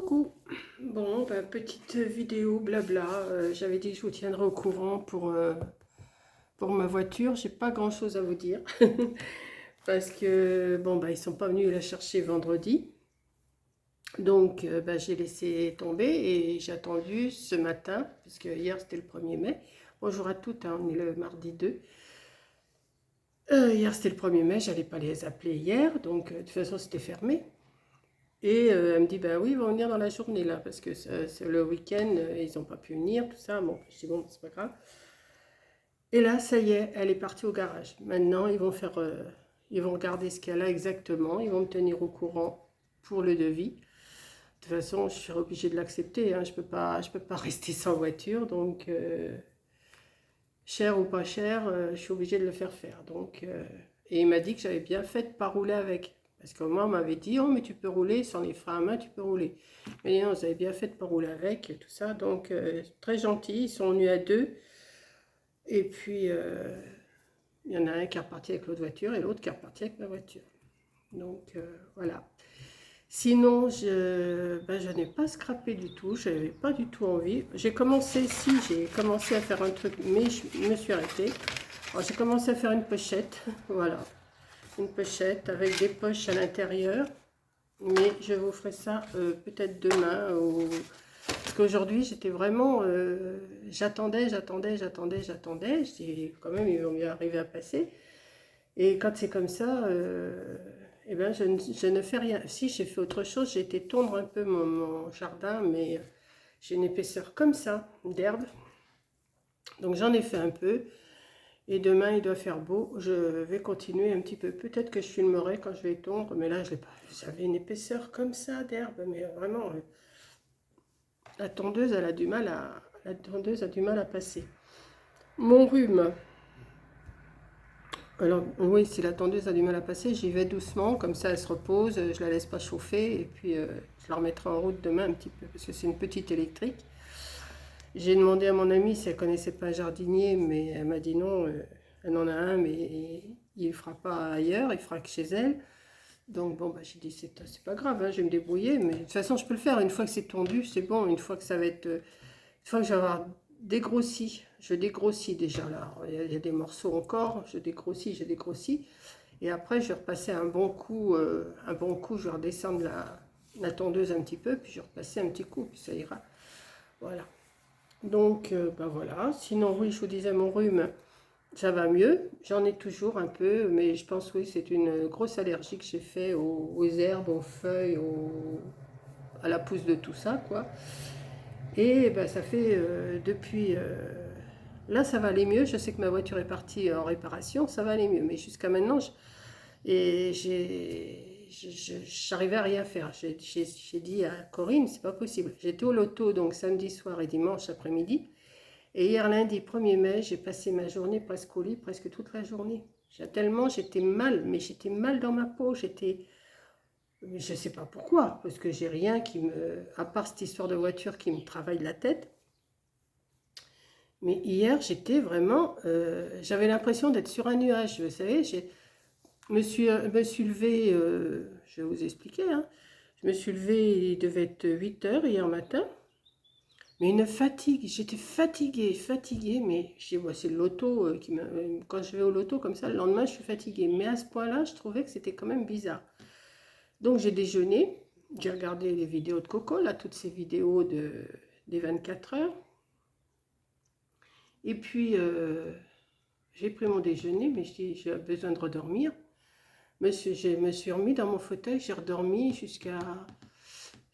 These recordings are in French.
Coucou. Bon, petite vidéo blabla. J'avais dit que je vous tiendrai au courant pour ma voiture. J'ai pas grand-chose à vous dire parce que bon, ils sont pas venus la chercher vendredi. Donc, j'ai laissé tomber et j'ai attendu ce matin, puisque hier c'était le 1er mai. Bonjour à toutes, hein, on est le mardi 2. Hier c'était le 1er mai, j'allais pas les appeler hier, donc de toute façon c'était fermé. Et elle me dit, bah oui, ils vont venir dans la journée là, parce que c'est le week-end, ils n'ont pas pu venir, tout ça. Bon, je dis, bon, c'est pas grave. Et là, ça y est, elle est partie au garage. Maintenant, ils vont regarder ce qu'elle a exactement, ils vont me tenir au courant pour le devis. De toute façon, je suis obligée de l'accepter, hein, je peux pas rester sans voiture, donc cher ou pas cher, je suis obligée de le faire. Donc, et il m'a dit que j'avais bien fait de pas rouler avec. Parce que moi, on m'avait dit, oh, mais tu peux rouler, sans les freins à main, tu peux rouler. Mais non, j'avais bien fait de pas rouler avec, et tout ça. Donc, très gentils, ils sont venus à deux. Et puis, il y en a un qui est reparti avec l'autre voiture et l'autre qui est reparti avec ma voiture. Donc, voilà. Sinon, je n'ai pas scrappé du tout, je n'avais pas du tout envie. J'ai commencé à faire un truc, mais je me suis arrêtée. Alors, j'ai commencé à faire une pochette, voilà. Une pochette avec des poches à l'intérieur. Mais je vous ferai ça peut-être demain. Parce qu'aujourd'hui, j'étais vraiment... j'attendais. Je dis, quand même, ils vont bien arriver à passer. Et quand c'est comme ça, eh ben, je ne fais rien. Si, j'ai fait autre chose. J'ai été tondre un peu mon jardin, mais j'ai une épaisseur comme ça, d'herbe. Donc j'en ai fait un peu. Et demain, il doit faire beau. Je vais continuer un petit peu. Peut-être que je filmerai quand je vais tondre, mais là, je l'ai pas. J'avais une épaisseur comme ça d'herbe, mais vraiment, la tondeuse, la tondeuse a du mal à passer. Mon rhume. Alors, oui, si la tondeuse a du mal à passer, j'y vais doucement, comme ça elle se repose, je la laisse pas chauffer, et puis je la remettrai en route demain un petit peu, parce que c'est une petite électrique. J'ai demandé à mon amie si elle connaissait pas un jardinier, mais elle m'a dit non, elle en a un, mais il ne fera pas ailleurs, il fera que chez elle. Donc bon, j'ai dit c'est pas grave, hein, je vais me débrouiller, mais de toute façon je peux le faire. Une fois que c'est tondu, c'est bon. Une fois que ça va être, une fois que je vais avoir dégrossi, je dégrossis déjà là. Il y a des morceaux encore, je dégrossis. Et après je vais repasser un bon coup, je vais redescendre la tondeuse un petit peu, puis je vais repasser un petit coup, puis ça ira. Voilà. Donc voilà. Sinon oui, je vous disais mon rhume. Ça va mieux, j'en ai toujours un peu, mais je pense oui, c'est une grosse allergie que j'ai fait aux herbes, aux feuilles, à la pousse de tout ça, quoi. Et ça fait depuis... là, ça va aller mieux, je sais que ma voiture est partie en réparation, ça va aller mieux, mais jusqu'à maintenant, j'arrivais à rien faire. J'ai dit à Corinne, c'est pas possible. J'étais au loto, donc samedi soir et dimanche après-midi. Et hier lundi 1er mai, j'ai passé ma journée presque au lit, presque toute la journée. Tellement j'étais mal, mais j'étais mal dans ma peau. Je ne sais pas pourquoi, parce que j'ai rien à part cette histoire de voiture qui me travaille la tête. Mais hier, j'étais vraiment, j'avais l'impression d'être sur un nuage. Vous savez, me suis levée, je vais vous expliquer, hein. Je me suis levée, il devait être 8 heures hier matin. Mais une fatigue, j'étais fatiguée, mais je dis, c'est le loto quand je vais au loto comme ça, le lendemain, je suis fatiguée. Mais à ce point-là, je trouvais que c'était quand même bizarre. Donc j'ai déjeuné, j'ai regardé les vidéos de Coco, là, toutes ces vidéos des 24 heures. Et puis, j'ai pris mon déjeuner, mais je dis, j'ai besoin de redormir. Je me suis remis dans mon fauteuil, j'ai redormi jusqu'à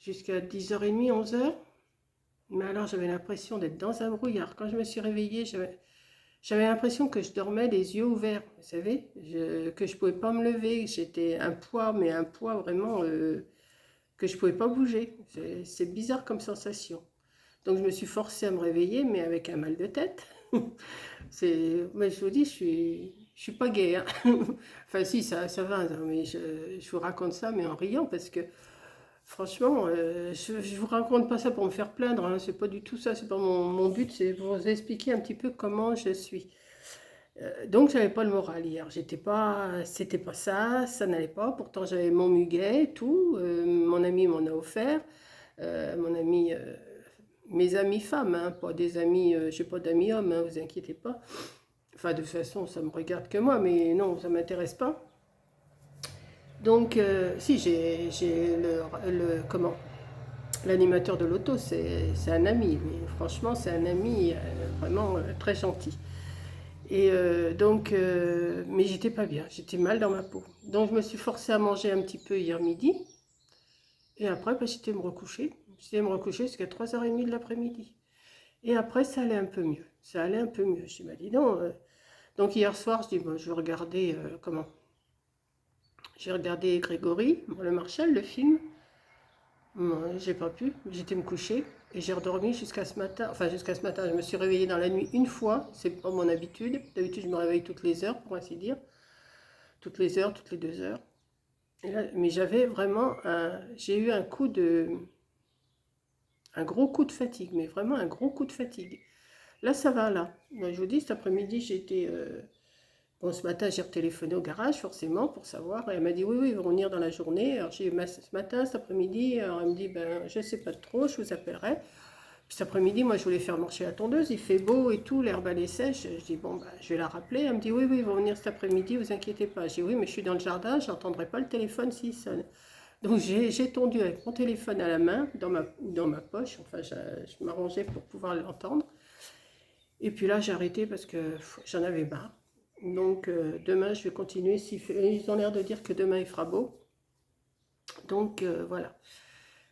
10h30, 11h. Mais alors j'avais l'impression d'être dans un brouillard. Quand je me suis réveillée, j'avais l'impression que je dormais les yeux ouverts, vous savez, que je ne pouvais pas me lever. J'étais un poids, mais un poids vraiment que je ne pouvais pas bouger. C'est bizarre comme sensation. Donc je me suis forcée à me réveiller, mais avec un mal de tête. Mais je vous dis, je suis pas gaie, hein. Enfin si, ça va, mais je vous raconte ça, mais en riant, parce que franchement, je ne vous raconte pas ça pour me faire plaindre, hein, c'est pas du tout ça, c'est pas mon but, c'est pour vous expliquer un petit peu comment je suis. Donc j'avais pas le moral hier, c'était pas ça, ça n'allait pas, pourtant j'avais mon muguet, tout, mon ami m'en a offert, mon ami, mes amis femmes, hein, pas des amis, j'ai pas d'amis hommes, hein, vous inquiétez pas. Enfin, de toute façon, ça me regarde que moi, mais non, ça m'intéresse pas. Donc, si, j'ai comment, l'animateur de l'auto, c'est un ami, mais franchement, c'est un ami vraiment très gentil. Et mais j'étais pas bien, j'étais mal dans ma peau. Donc, je me suis forcée à manger un petit peu hier midi, et après, bah, j'étais me recoucher. J'étais me recoucher jusqu'à 3h30 de l'après-midi. Et après, ça allait un peu mieux. Ça allait un peu mieux. Je me dit non. Donc, hier soir, je dis, bon, je vais regarder, comment? J'ai regardé Grégory, le Marshall, le film. J'ai pas pu, j'étais me coucher et j'ai redormi jusqu'à ce matin. Enfin, jusqu'à ce matin, je me suis réveillée dans la nuit une fois, c'est pas mon habitude. D'habitude, je me réveille toutes les heures, pour ainsi dire. Toutes les heures, toutes les 2 heures. Et là, mais j'avais vraiment j'ai eu un gros coup de fatigue, mais vraiment un gros coup de fatigue. Là, ça va, là. Moi, je vous dis, cet après-midi, j'ai été. Bon, ce matin, j'ai retéléphoné au garage, forcément, pour savoir. Et elle m'a dit, oui, oui, ils vont venir dans la journée. Alors, ce matin, cet après-midi, alors elle me dit, ben, je ne sais pas trop, je vous appellerai. Puis cet après-midi, moi, je voulais faire marcher la tondeuse. Il fait beau et tout, l'herbe, elle est sèche. Je dis, bon, ben, je vais la rappeler. Elle me dit, oui, oui, ils vont venir cet après-midi, vous inquiétez pas. Je dis, oui, mais je suis dans le jardin, je n'entendrai pas le téléphone s'il sonne. Donc, j'ai tondu avec mon téléphone à la main, dans ma poche. Enfin, je m'arrangeais pour pouvoir l'entendre. Et puis là, j'ai arrêté parce que j'en avais marre. Donc demain, je vais continuer. Ils ont l'air de dire que demain, il fera beau. Donc voilà.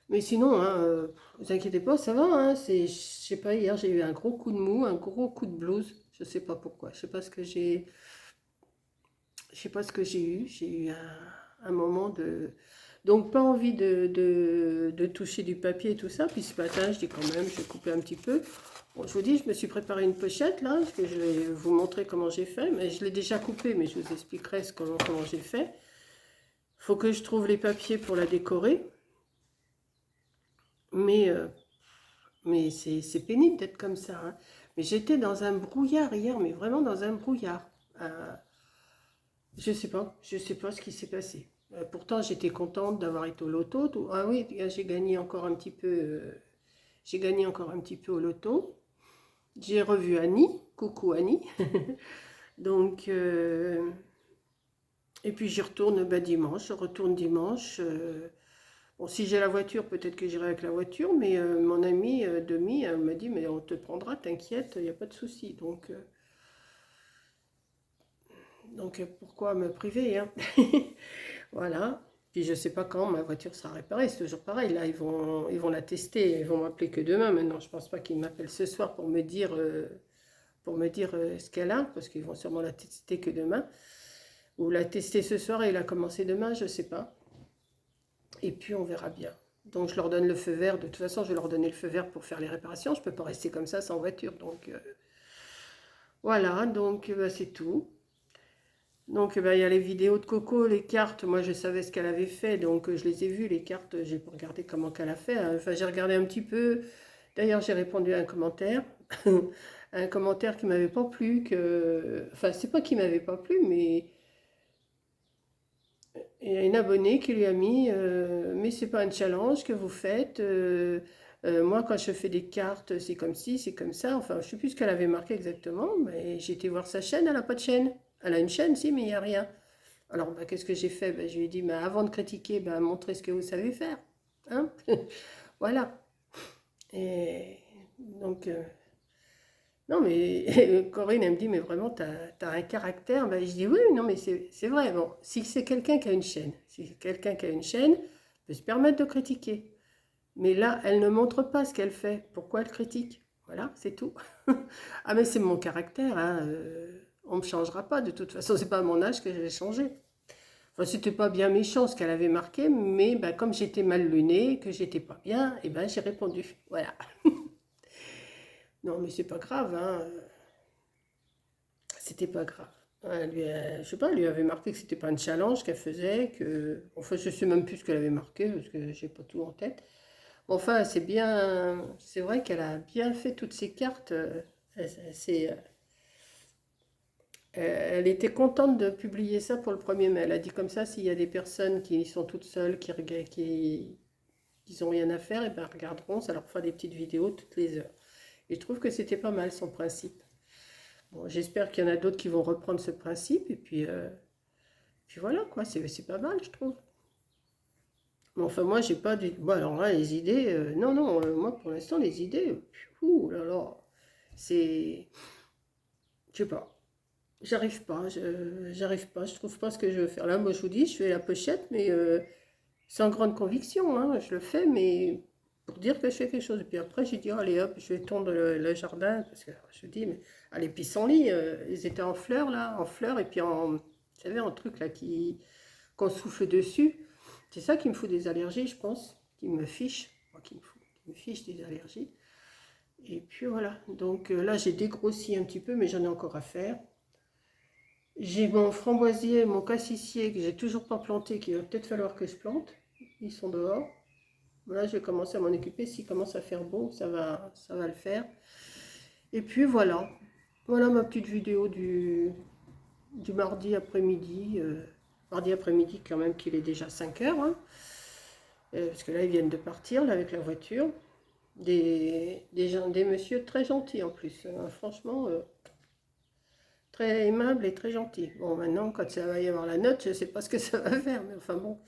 Mais sinon, hein, vous inquiétez pas, ça va. Hein, je sais pas, hier, j'ai eu un gros coup de mou, un gros coup de blues. Je sais pas pourquoi. Je sais pas ce que j'ai eu. J'ai eu un moment de... Donc pas envie de toucher du papier et tout ça. Puis ce matin, je dis quand même, je vais couper un petit peu. Bon, je vous dis, je me suis préparé une pochette là, que je vais vous montrer comment j'ai fait. Mais je l'ai déjà coupée, mais je vous expliquerai comment j'ai fait. Il faut que je trouve les papiers pour la décorer. Mais, euh, mais c'est pénible d'être comme ça. Hein. Mais j'étais dans un brouillard hier, mais vraiment dans un brouillard. Euh, je sais pas ce qui s'est passé. Pourtant, j'étais contente d'avoir été au loto. Ah oui, j'ai gagné encore un petit peu. J'ai gagné encore un petit peu au loto. J'ai revu Annie. Coucou Annie. Donc, et puis j'y retourne bah, dimanche. Je retourne dimanche. Bon, si j'ai la voiture, peut-être que j'irai avec la voiture. Mais mon ami Demi m'a dit, mais on te prendra, t'inquiète, il n'y a pas de souci. Donc pourquoi me priver, hein? Voilà. Puis je sais pas quand ma voiture sera réparée, c'est toujours pareil. Là, ils vont la tester, ils vont m'appeler que demain. Maintenant, je pense pas qu'ils m'appellent ce soir pour me dire ce qu'elle a, parce qu'ils vont sûrement la tester que demain. Ou la tester ce soir et la commencer demain, je sais pas. Et puis on verra bien. Donc je leur donne le feu vert. De toute façon, je vais leur donner le feu vert pour faire les réparations. Je peux pas rester comme ça sans voiture. Donc voilà, donc bah, c'est tout. Donc, ben, il y a les vidéos de Coco, les cartes. Moi, je savais ce qu'elle avait fait, donc je les ai vues, les cartes. J'ai pas regardé comment qu'elle a fait. Hein. Enfin, j'ai regardé un petit peu. D'ailleurs, j'ai répondu à un commentaire. Un commentaire qui m'avait pas plu. Enfin, c'est pas qui m'avait pas plu, mais il y a une abonnée qui lui a mis mais c'est pas un challenge que vous faites. Moi, quand je fais des cartes, c'est comme ci, c'est comme ça. Enfin, je sais plus ce qu'elle avait marqué exactement, mais j'ai été voir sa chaîne. Elle a pas de chaîne. Elle a une chaîne, si, mais il n'y a rien. Alors, bah, qu'est-ce que j'ai fait? Bah, je lui ai dit, bah, avant de critiquer, bah, montrez ce que vous savez faire. Hein. Voilà. Et donc, non, mais Corinne, elle me dit, mais vraiment, tu as un caractère. Bah, je dis, oui, non, mais c'est vrai. Bon, si c'est quelqu'un qui a une chaîne, si c'est quelqu'un qui a une chaîne, peut se permettre de critiquer. Mais là, elle ne montre pas ce qu'elle fait. Pourquoi elle critique? Voilà, c'est tout. Ah, mais c'est mon caractère. Hein. On ne me changera pas. De toute façon, c'est pas à mon âge que je vais changer. Enfin, c'était pas bien méchant ce qu'elle avait marqué, mais ben, comme j'étais mal lunée, que j'étais pas bien, et ben j'ai répondu. Voilà. Non, mais c'est pas grave, hein. C'était pas grave. Je sais pas, elle lui avait marqué que c'était pas un challenge qu'elle faisait, que. Enfin, je sais même plus ce qu'elle avait marqué, parce que j'ai pas tout en tête. Enfin, c'est bien. C'est vrai qu'elle a bien fait toutes ses cartes. Elle était contente de publier ça pour le 1er mai. Elle a dit comme ça, s'il y a des personnes qui sont toutes seules, qui ils n'ont rien à faire, et ben regarderont, ça leur fera des petites vidéos toutes les heures. Et je trouve que c'était pas mal son principe. Bon, j'espère qu'il y en a d'autres qui vont reprendre ce principe, et puis voilà, quoi, c'est pas mal, je trouve. Mais enfin, moi, j'ai pas du... Bon, alors là, les idées... non, non, moi, pour l'instant, les idées... ouh là là, c'est... Je sais pas. J'arrive pas, je trouve pas ce que je veux faire. Là, moi, je vous dis, je fais la pochette, mais sans grande conviction, hein. Je le fais, mais pour dire que je fais quelque chose. Et puis après, j'ai dit, oh, allez hop, je vais tondre le jardin, parce que je dis, mais ah, les pissenlits, ils étaient en fleurs, là, en fleurs, et puis vous savez, en truc, là, qu'on souffle dessus. C'est ça qui me fout des allergies, je pense, qui me fiche, enfin, qui me fiche des allergies. Et puis voilà, donc là, j'ai dégrossi un petit peu, mais j'en ai encore à faire. J'ai mon framboisier, mon cassissier que j'ai toujours pas planté, qu'il va peut-être falloir que je plante. Ils sont dehors. Voilà, je vais commencer à m'en occuper. S'il commence à faire beau, ça va le faire. Et puis voilà. Voilà ma petite vidéo du mardi après-midi. Mardi après-midi, quand même, qu'il est déjà 5 heures. Hein. Parce que là, ils viennent de partir là, avec la voiture. Des messieurs très gentils en plus. Franchement, très aimable et très gentil. Bon, maintenant, quand ça va y avoir la note, je ne sais pas ce que ça va faire, mais enfin bon.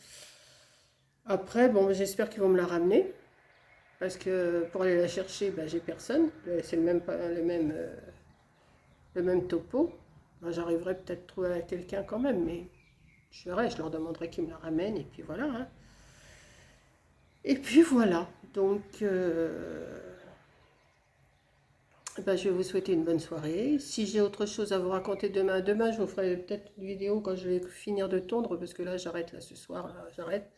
Après, bon, j'espère qu'ils vont me la ramener, parce que pour aller la chercher, ben, j'ai personne. C'est le même topo. Ben, j'arriverai peut-être à trouver quelqu'un quand même, mais je verrai, je leur demanderai qu'ils me la ramènent, et puis voilà. Hein. Et puis voilà. Donc, ben, je vais vous souhaiter une bonne soirée. Si j'ai autre chose à vous raconter demain je vous ferai peut-être une vidéo quand je vais finir de tondre, parce que là, j'arrête là ce soir, là, j'arrête.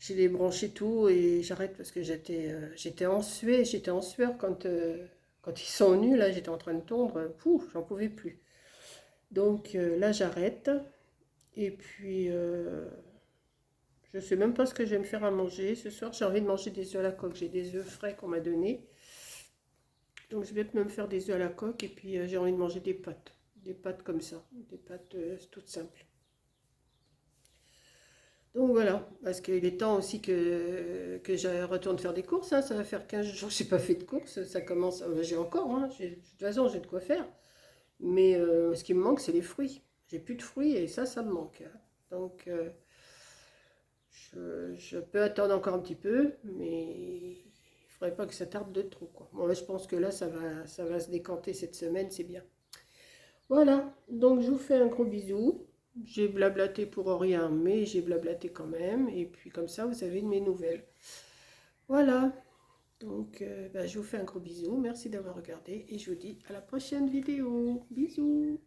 J'ai débranché tout et j'arrête parce que j'étais en sueur, quand ils sont venus, là, j'étais en train de tondre, pouf, j'en pouvais plus. Donc là, j'arrête. Et puis, je sais même pas ce que je vais me faire à manger. Ce soir, j'ai envie de manger des œufs à la coque. J'ai des œufs frais qu'on m'a donnés. Donc je vais peut-être me faire des œufs à la coque et puis j'ai envie de manger des pâtes. Des pâtes comme ça, des pâtes toutes simples. Donc voilà, parce qu'il est temps aussi que je retourne faire des courses. Hein. Ça va faire 15 jours que je n'ai pas fait de courses. Ça commence, j'ai encore, hein. De toute façon j'ai de quoi faire. Mais ce qui me manque, c'est les fruits. J'ai plus de fruits et ça me manque. Hein. Donc je peux attendre encore un petit peu, mais il ne faudrait pas que ça tarde de trop. Quoi. Moi je pense que là, ça va se décanter cette semaine, c'est bien. Voilà, donc je vous fais un gros bisou. J'ai blablaté pour rien, mais j'ai blablaté quand même. Et puis comme ça, vous avez de mes nouvelles. Voilà, donc je vous fais un gros bisou. Merci d'avoir regardé et je vous dis à la prochaine vidéo. Bisous.